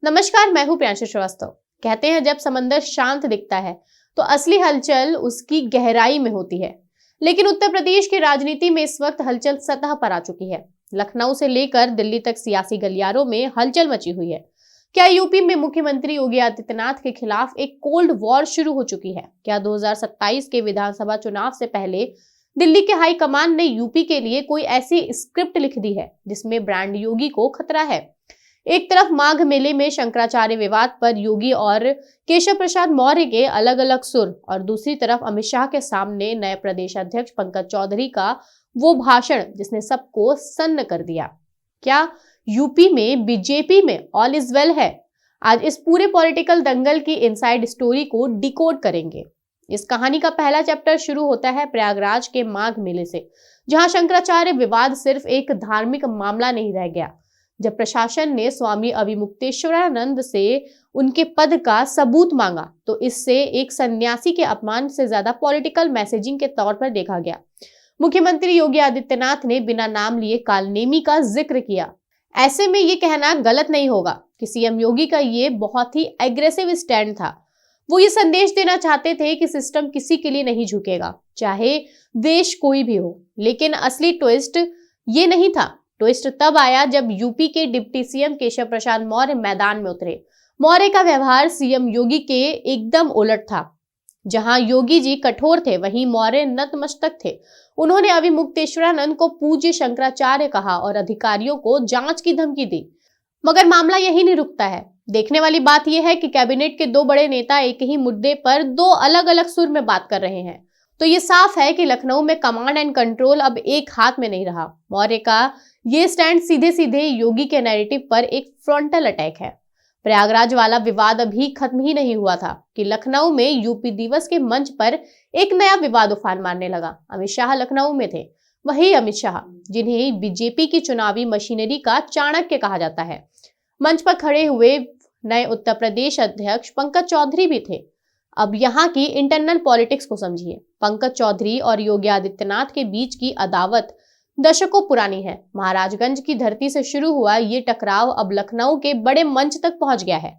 नमस्कार, मैं हूं प्रियांशु श्रीवास्तव। कहते हैं जब समंदर शांत दिखता है तो असली हलचल उसकी गहराई में होती है। लेकिन उत्तर प्रदेश की राजनीति में इस वक्त हलचल सतह पर आ चुकी है। लखनऊ से लेकर दिल्ली तक सियासी गलियारों में हलचल मची हुई है। क्या यूपी में मुख्यमंत्री योगी आदित्यनाथ के खिलाफ एक कोल्ड वॉर शुरू हो चुकी है? क्या 2027 के विधानसभा चुनाव से पहले दिल्ली के हाईकमान ने यूपी के लिए कोई ऐसी स्क्रिप्ट लिख दी है जिसमें ब्रांड योगी को खतरा है? एक तरफ माघ मेले में शंकराचार्य विवाद पर योगी और केशव प्रसाद मौर्य के अलग अलग सुर, और दूसरी तरफ अमित शाह के सामने नए प्रदेश अध्यक्ष पंकज चौधरी का वो भाषण जिसने सबको सन्न कर दिया। क्या यूपी में बीजेपी में ऑल इज वेल है? आज इस पूरे पॉलिटिकल दंगल की इनसाइड स्टोरी को डिकोड करेंगे। इस कहानी का पहला चैप्टर शुरू होता है प्रयागराज के माघ मेले से, जहां शंकराचार्य विवाद सिर्फ एक धार्मिक मामला नहीं रह गया। जब प्रशासन ने स्वामी अविमुक्तेश्वरानंद से उनके पद का सबूत मांगा तो इससे एक सन्यासी के अपमान से ज्यादा पॉलिटिकल मैसेजिंग के तौर पर देखा गया। मुख्यमंत्री योगी आदित्यनाथ ने बिना नाम लिए कालनेमी का जिक्र किया। ऐसे में ये कहना गलत नहीं होगा कि सीएम योगी का ये बहुत ही एग्रेसिव स्टैंड था। वो ये संदेश देना चाहते थे कि सिस्टम किसी के लिए नहीं झुकेगा, चाहे देश कोई भी हो। लेकिन असली ट्विस्ट ये नहीं था। ट्विस्ट तब आया जब यूपी के डिप्टी सीएम केशव प्रसाद मौर्य मैदान में उतरे। मौर्य का व्यवहार सीएम योगी के एकदम उलट था। जहां योगी जी कठोर थे, वहीं मौर्य नतमस्तक थे। उन्होंने अविमुक्तेश्वरानंद को पूज्य शंकराचार्य कहा और अधिकारियों को जांच की धमकी दी। मगर मामला यही नहीं रुकता है। देखने वाली बात यह है कि कैबिनेट के दो बड़े नेता एक ही मुद्दे पर दो अलग अलग सुर में बात कर रहे हैं। तो ये साफ है कि लखनऊ में कमांड एंड कंट्रोल अब एक हाथ में नहीं रहा। मौर्य का ये स्टैंड सीधे सीधे योगी के नैरेटिव पर एक फ्रंटल अटैक है। प्रयागराज वाला विवाद अभी खत्म ही नहीं हुआ था कि लखनऊ में यूपी दिवस के मंच पर एक नया विवाद उफान मारने लगा। अमित शाह लखनऊ में थे, वही अमित शाह जिन्हें बीजेपी की चुनावी मशीनरी का चाणक्य कहा जाता है। मंच पर खड़े हुए नए उत्तर प्रदेश अध्यक्ष पंकज चौधरी भी थे। अब यहाँ की इंटरनल पॉलिटिक्स को समझिए। पंकज चौधरी और योगी आदित्यनाथ के बीच की अदावत दशकों पुरानी है। महाराजगंज की धरती से शुरू हुआ ये टकराव अब लखनऊ के बड़े मंच तक पहुंच गया है।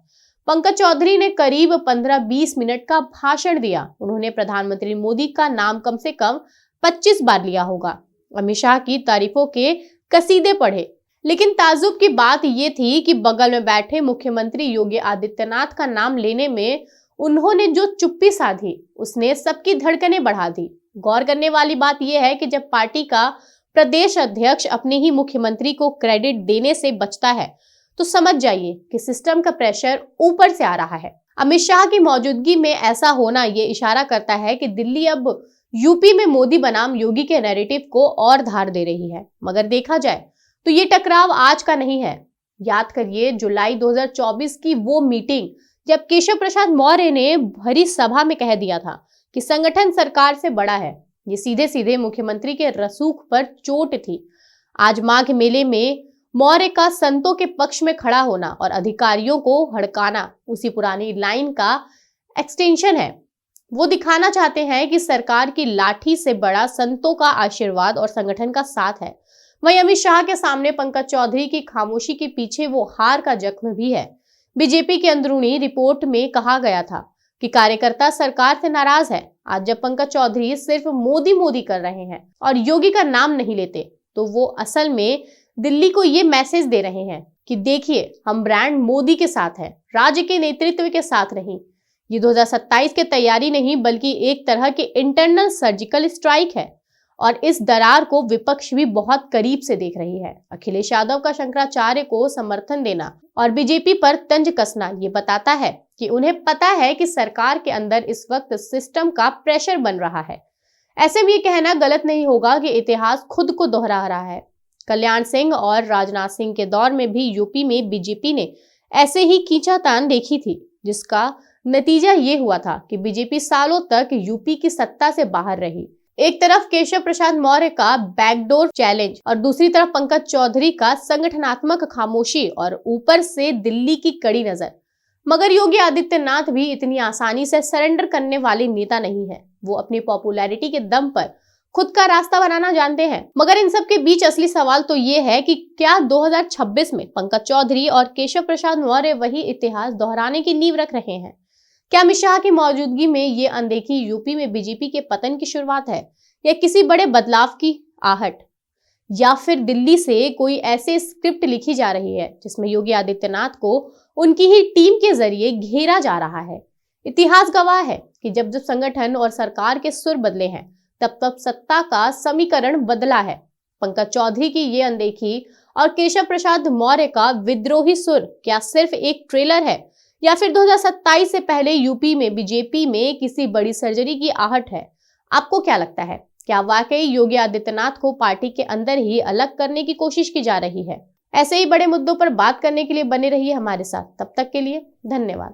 पंकज चौधरी ने करीब 15-20 मिनट का भाषण दिया। उन्होंने प्रधानमंत्री मोदी का नाम कम से कम 25 बार लिया होगा। अमित शाह की तारीफों के कसीदे पढ़े। लेकिन ताज्जुब की बात यह थी कि बगल में बैठे मुख्यमंत्री योगी आदित्यनाथ का नाम लेने में उन्होंने जो चुप्पी साधी उसने सबकी धड़कनें बढ़ा दी। गौर करने वाली बात यह है कि जब पार्टी का प्रदेश अध्यक्ष अपने ही मुख्यमंत्री को क्रेडिट देने से बचता है तो समझ जाइए कि सिस्टम का प्रेशर ऊपर से आ रहा है। अमित शाह की मौजूदगी में ऐसा होना ये इशारा करता है कि दिल्ली अब यूपी में मोदी बनाम योगी के नैरेटिव को और धार दे रही है। मगर देखा जाए तो ये टकराव आज का नहीं है। याद करिए जुलाई 2024 की वो मीटिंग जब केशव प्रसाद मौर्य ने भरी सभा में कह दिया था कि संगठन सरकार से बड़ा है। ये सीधे सीधे मुख्यमंत्री के रसूख पर चोट थी। आज माघ मेले में मौर्य का संतों के पक्ष में खड़ा होना और अधिकारियों को हड़काना उसी पुरानी लाइन का एक्सटेंशन है। वो दिखाना चाहते हैं कि सरकार की लाठी से बड़ा संतों का आशीर्वाद और संगठन का साथ है। वहीं अमित शाह के सामने पंकज चौधरी की खामोशी के पीछे वो हार का जख्म भी है। बीजेपी की अंदरूनी रिपोर्ट में कहा गया था कि कार्यकर्ता सरकार से नाराज है। आज जब पंकज चौधरी सिर्फ मोदी मोदी कर रहे हैं और योगी का नाम नहीं लेते तो वो असल में दिल्ली को ये मैसेज दे रहे हैं कि देखिए, हम ब्रांड मोदी के साथ हैं, राज्य के नेतृत्व के साथ नहीं। ये 2027 की तैयारी नहीं बल्कि एक तरह की इंटरनल सर्जिकल स्ट्राइक है और इस दरार को विपक्ष भी बहुत करीब से देख रही है। अखिलेश यादव का शंकराचार्य को समर्थन देना और बीजेपी पर तंज कसना ये बताता है कि उन्हें पता है कि सरकार के अंदर इस वक्त सिस्टम का प्रेशर बन रहा है। ऐसे में ये कहना गलत नहीं होगा कि इतिहास खुद को दोहरा रहा है। कल्याण सिंह और राजनाथ सिंह के दौर में भी यूपी में बीजेपी ने ऐसे ही खींचातान देखी थी, जिसका नतीजा ये हुआ था कि बीजेपी सालों तक यूपी की सत्ता से बाहर रही। एक तरफ केशव प्रसाद मौर्य का बैकडोर चैलेंज और दूसरी तरफ पंकज चौधरी का संगठनात्मक खामोशी और ऊपर से दिल्ली की कड़ी नजर। मगर योगी आदित्यनाथ भी इतनी आसानी से सरेंडर करने वाले नेता नहीं है। वो अपनी पॉपुलैरिटी के दम पर खुद का रास्ता बनाना जानते हैं। मगर इन सब के बीच असली सवाल तो ये है कि क्या 2026 में पंकज चौधरी और केशव प्रसाद मौर्य वही इतिहास दोहराने की नींव रख रहे हैं? क्या अमित शाह की मौजूदगी में ये अनदेखी यूपी में बीजेपी के पतन की शुरुआत है, या किसी बड़े बदलाव की आहट, या फिर दिल्ली से कोई ऐसे स्क्रिप्ट लिखी जा रही है जिसमें योगी आदित्यनाथ को उनकी ही टीम के जरिए घेरा जा रहा है? इतिहास गवाह है कि जब जब संगठन और सरकार के सुर बदले हैं, तब तब सत्ता का समीकरण बदला है। पंकज चौधरी की ये अनदेखी और केशव प्रसाद मौर्य का विद्रोही सुर क्या सिर्फ एक ट्रेलर है, या फिर 2027 से पहले यूपी में बीजेपी में किसी बड़ी सर्जरी की आहट है? आपको क्या लगता है? क्या वाकई योगी आदित्यनाथ को पार्टी के अंदर ही अलग करने की कोशिश की जा रही है? ऐसे ही बड़े मुद्दों पर बात करने के लिए बने रहिए हमारे साथ। तब तक के लिए धन्यवाद।